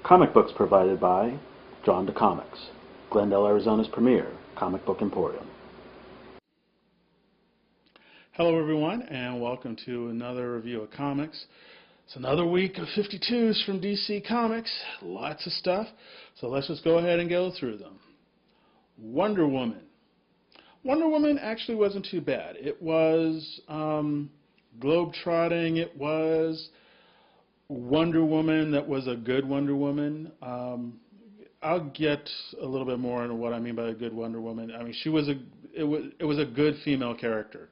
Comic books provided by Drawn to Comics, Glendale, Arizona's premier comic book emporium. Hello everyone, and welcome to another review of comics. It's another week of 52s from DC Comics, lots of stuff, so let's just go ahead and go through them. Wonder Woman. Wonder Woman actually wasn't too bad. It was globe-trotting, it was Wonder Woman that was a good Wonder Woman. I'll get a little bit more into what I mean by a good Wonder Woman. I mean, it was a good female character.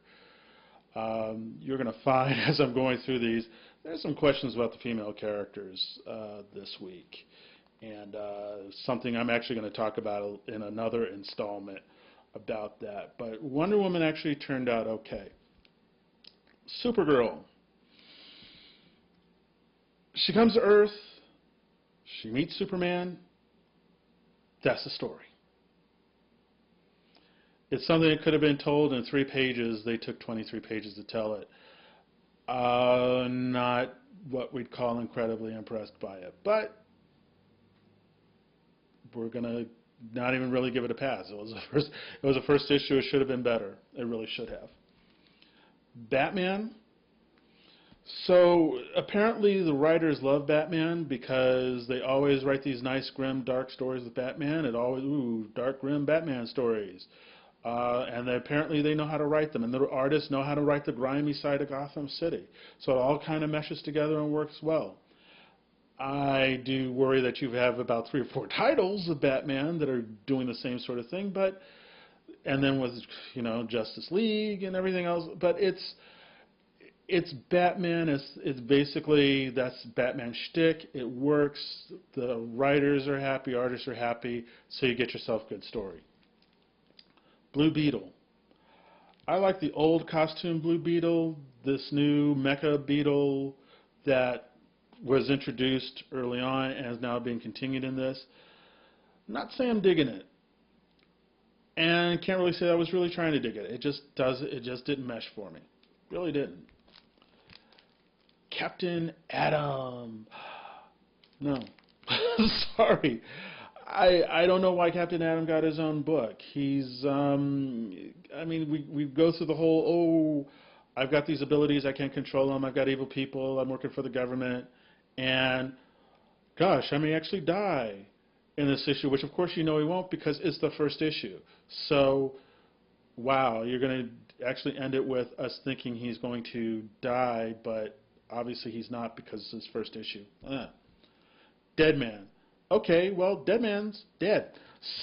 You're going to find, as I'm going through these, there's some questions about the female characters this week. And something I'm actually going to talk about in another installment about that. But Wonder Woman actually turned out okay. Supergirl. She comes to Earth. She meets Superman. That's the story. It's something that could have been told in 3 pages. They took 23 pages to tell it. Not what we'd call incredibly impressed by it. But we're going to not even really give it a pass. It was a first issue. It should have been better. It really should have. Batman. So apparently the writers love Batman because they always write these nice, grim, dark stories with Batman. It always, dark, grim Batman stories. And apparently they know how to write them. And the artists know how to write the grimy side of Gotham City. So it all kind of meshes together and works well. I do worry that you have about 3 or 4 titles of Batman that are doing the same sort of thing. And then with, Justice League and everything else. But it's Batman. It's basically, that's Batman shtick. It works. The writers are happy, artists are happy, so you get yourself a good story. Blue Beetle. I like the old costume Blue Beetle. This new mecha Beetle that was introduced early on and is now being continued in this. Not saying I'm digging it. And can't really say I was really trying to dig it. It just didn't mesh for me. Really didn't. Captain Atom. No. Sorry. I don't know why Captain Atom got his own book. He's, I mean, we go through the whole, I've got these abilities, I can't control them, I've got evil people, I'm working for the government, and gosh, I may actually die in this issue, which of course you know he won't because it's the first issue. So, wow, you're going to actually end it with us thinking he's going to die, but obviously he's not because it's his first issue. Dead Man. Okay, well, Dead Man's dead.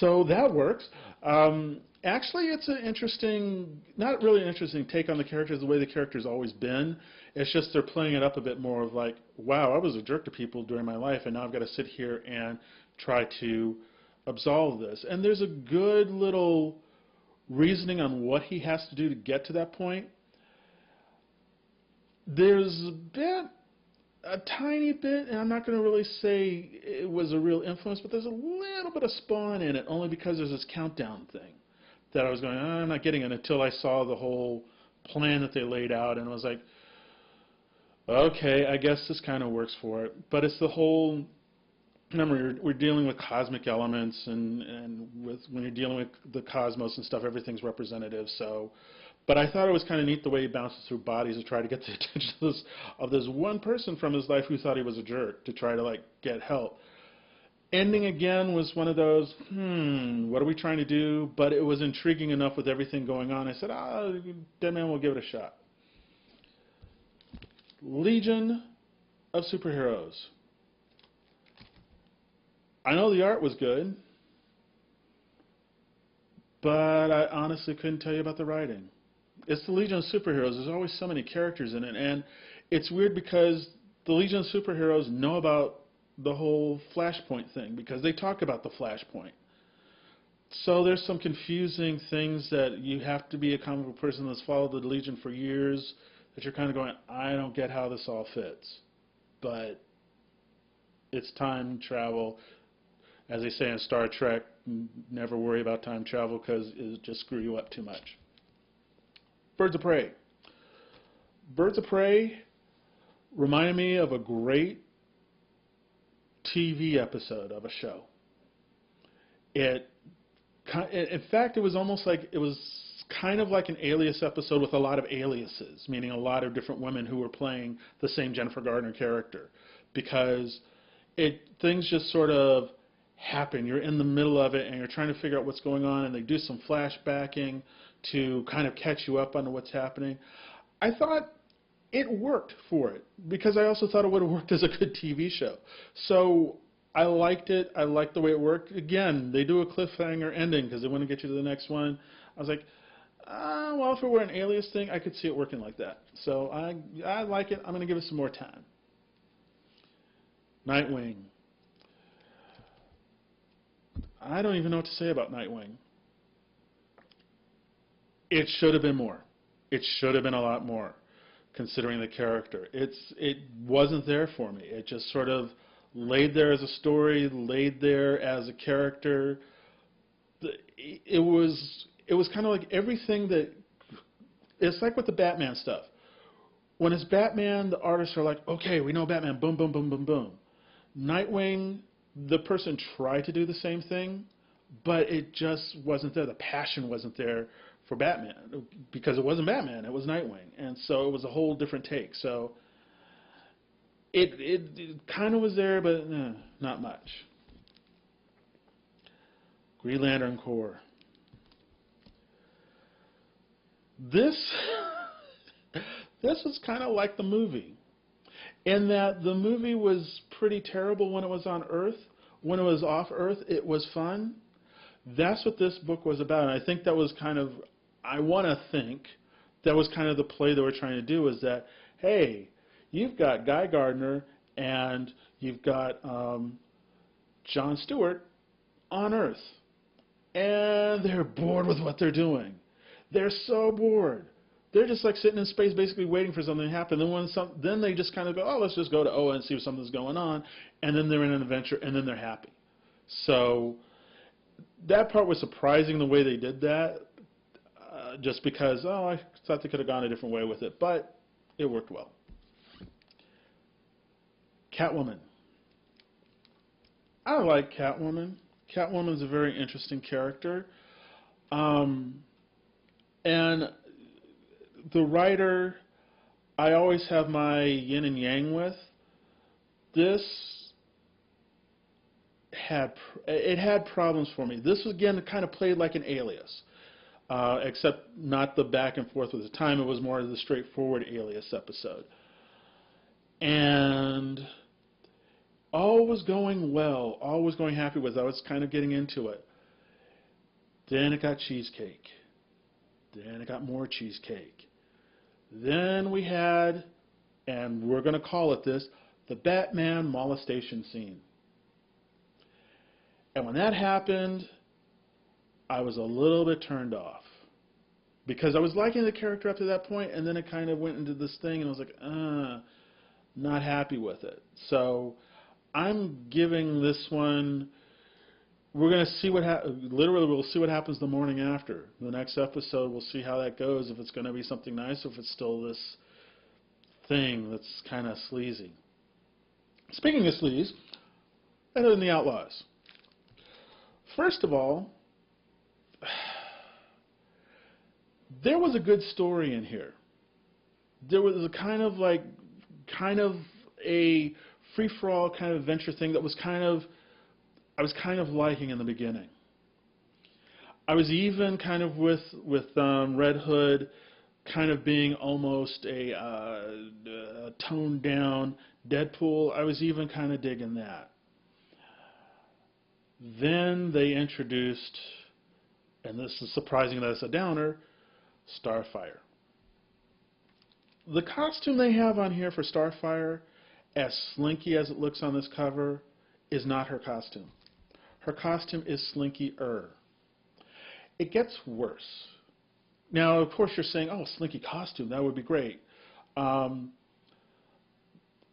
So that works. Actually, it's an interesting, not really an interesting take on the characters, the way the character's always been. It's just they're playing it up a bit more of like, wow, I was a jerk to people during my life, and now I've got to sit here and try to absolve this. And there's a good little reasoning on what he has to do to get to that point. There's a tiny bit, and I'm not going to really say it was a real influence, but there's a little bit of Spawn in it, only because there's this countdown thing that I was going, I'm not getting it until I saw the whole plan that they laid out, and I was like, okay, I guess this kind of works for it. But it's the whole, remember, we're dealing with cosmic elements, and when you're dealing with the cosmos and stuff, everything's representative, so. But I thought it was kind of neat the way he bounces through bodies to try to get the attention of this one person from his life who thought he was a jerk to try to get help. Ending again was one of those, what are we trying to do? But it was intriguing enough with everything going on. I said, Dead Man, we'll give it a shot. Legion of Superheroes. I know the art was good, but I honestly couldn't tell you about the writing. It's the Legion of Superheroes. There's always so many characters in it, and it's weird because the Legion of Superheroes know about the whole Flashpoint thing because they talk about the Flashpoint. So there's some confusing things that you have to be a comic book person that's followed the Legion for years that you're kind of going, I don't get how this all fits. But it's time travel. As they say in Star Trek, never worry about time travel because it'll just screw you up too much. Birds of Prey. Birds of Prey reminded me of a great TV episode of a show. In fact, it was almost like it was kind of like an Alias episode with a lot of aliases, meaning a lot of different women who were playing the same Jennifer Gardner character, because things just sort of happen. You're in the middle of it and you're trying to figure out what's going on, and they do some flashbacking to kind of catch you up on what's happening. I thought it worked for it, because I also thought it would have worked as a good TV show. So I liked it. I liked the way it worked. Again, they do a cliffhanger ending because they want to get you to the next one. I was like, well, if it were an Alias thing, I could see it working like that. So I like it. I'm going to give it some more time. Nightwing. I don't even know what to say about Nightwing. It should have been more. It should have been a lot more, considering the character. It wasn't there for me. It just sort of laid there as a story, laid there as a character. It was kind of like everything that, it's like with the Batman stuff. When it's Batman, the artists are like, okay, we know Batman, boom, boom, boom, boom, boom. Nightwing, the person tried to do the same thing, but it just wasn't there. The passion wasn't there for Batman, because it wasn't Batman, it was Nightwing. And so it was a whole different take. So it kind of was there, but not much. Green Lantern Corps. This was kind of like the movie, in that the movie was pretty terrible when it was on Earth. When it was off Earth, it was fun. That's what this book was about. And I think that was kind of, I want to think, that was kind of the play they were trying to do, is that, hey, you've got Guy Gardner and you've got Jon Stewart on Earth. And they're bored with what they're doing. They're so bored. They're just like sitting in space basically waiting for something to happen. Then they just kind of go, oh, let's just go to Oa and see if something's going on. And then they're in an adventure, and then they're happy. So that part was surprising, the way they did that, just because, I thought they could have gone a different way with it. But it worked well. Catwoman. I like Catwoman. Catwoman's a very interesting character. And the writer, I always have my yin and yang with. This had problems for me. This, again, kind of played like an Alias, except not the back and forth with the time. It was more of the straightforward Alias episode. And all was going well. All was going happy with it. I was kind of getting into it. Then it got cheesecake. Then it got more cheesecake. Then we had, and we're going to call it this, the Batman molestation scene. And when that happened, I was a little bit turned off, because I was liking the character up to that point, and then it kind of went into this thing, and I was like, not happy with it. So I'm giving this one, we're going to see literally we'll see what happens the morning after. The next episode, we'll see how that goes, if it's going to be something nice, or if it's still this thing that's kind of sleazy. Speaking of sleaze, better than the Outlaws. First of all, there was a good story in here. There was a kind of a free-for-all kind of adventure thing that I was kind of liking in the beginning. I was even kind of with Red Hood kind of being almost a toned-down Deadpool. I was even kind of digging that. Then they introduced, and this is surprising that it's a downer, Starfire. The costume they have on here for Starfire, as slinky as it looks on this cover, is not her costume. Her costume is slinkier. It gets worse. Now, of course, you're saying, oh, slinky costume, that would be great.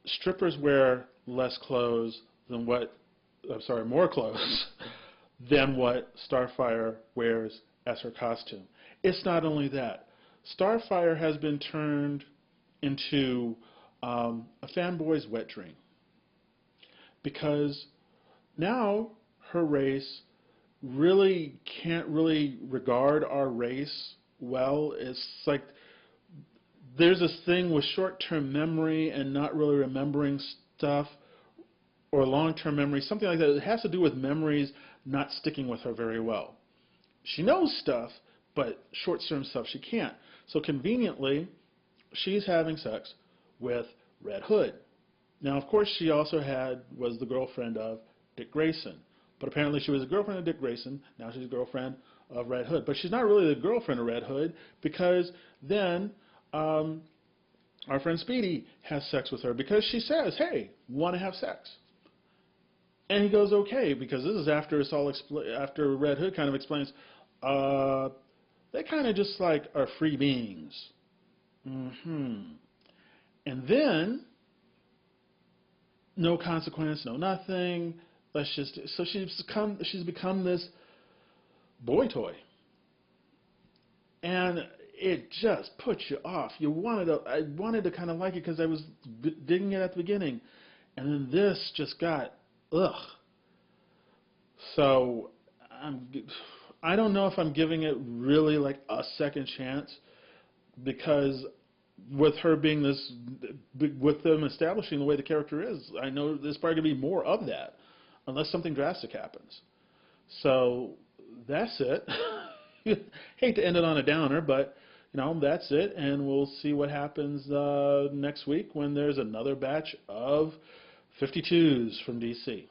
Strippers wear less clothes than more clothes than what Starfire wears as her costume. It's not only that. Starfire has been turned into a fanboy's wet dream. because now her race really can't really regard our race well. It's like there's this thing with short-term memory and not really remembering stuff, or long-term memory, something like that. It has to do with memories not sticking with her very well. She knows stuff, but short-term stuff she can't. So conveniently, she's having sex with Red Hood. Now, of course, she also was the girlfriend of Dick Grayson. But apparently she was a girlfriend of Dick Grayson. Now she's a girlfriend of Red Hood. But she's not really the girlfriend of Red Hood, because then our friend Speedy has sex with her because she says, hey, want to have sex? And he goes, okay, because this is after it's all after Red Hood kind of explains, they kind of just like are free beings. And then, no consequence, no nothing. So she's become this boy toy, and it just puts you off. I wanted to kind of like it because I was digging it at the beginning, and then this just got ugh. So I don't know if I'm giving it really like a second chance, because with her being this, with them establishing the way the character is, I know there's probably going to be more of that, unless something drastic happens. So that's it. Hate to end it on a downer, but that's it, and we'll see what happens next week when there's another batch of 52s from DC.